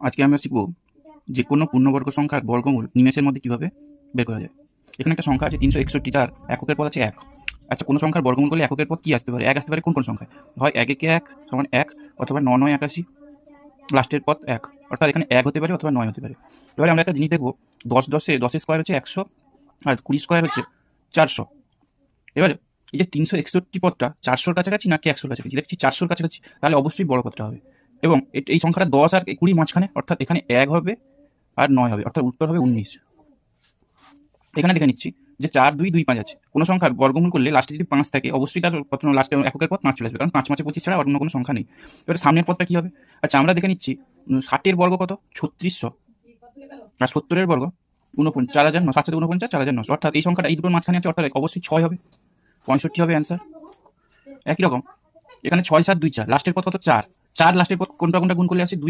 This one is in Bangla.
আজকে আমরা শিখব যে কোনো পূর্ণবর্গ সংখ্যার বর্গমূল নিমেষের মধ্যে কিভাবে বের করা যায়। এখানে একটা সংখ্যা আছে 361, যার এককের পদ আছে 1। আচ্ছা, কোনো সংখ্যার বর্গমূল করলে এককের পদ কি আসতে পারে? 1 আসতে পারে কোন কোন সংখ্যায়? হয় 1 একে 1 সমান 1, অথবা 9 9 81 লাস্টের পদ 1, অর্থাৎ এখানে 1 হতে পারে অথবা 9 হতে পারে। এবারে আমরা একটা জিনিস দেখবো, 10 স্কোয়ার হচ্ছে 100, আর 20 স্কোয়ার হচ্ছে 400। এবারে এই যে 361 পদটা 400-র কাছাকাছি নাকি 100-র কাছাকাছি? দেখছি 400-র কাছাকাছি, তাহলে অবশ্যই বড় পদটা হবে। এবং এই সংখ্যাটা 10 আর 20 মাঝখানে, অর্থাৎ এখানে 1 হবে আর 9 হবে, অর্থাৎ উত্তর হবে 19। এখানে দেখে নিচ্ছি যে 4 2 2 5 আছে। কোনো সংখ্যার বর্গমূল করলে লাস্টে যদি 5 থাকে, অবশ্যই তার প্রথম লাস্টে এককের পদ 5 চলে আসবে, কারণ 5 5 25 ছাড়া অন্য কোনো সংখ্যা নেই। এবার সামনের পদটা কি হবে? আচ্ছা, আমরা দেখে নিচ্ছি 60-এর বর্গ কত? 3600। আর 70-এর বর্গ 49, 749, 4900, অর্থাৎ এই সংখ্যাটা এই দুটোর মাঝখানে আছে, অর্থাৎ অবশ্যই 6 হবে, 65 হবে অ্যান্সার। একই রকম এখানে 6 7 2 4, লাস্টের পদ কত? 4 4, লাস্টের পদ কোনটা কোনটা গুণ করলে আসে? 2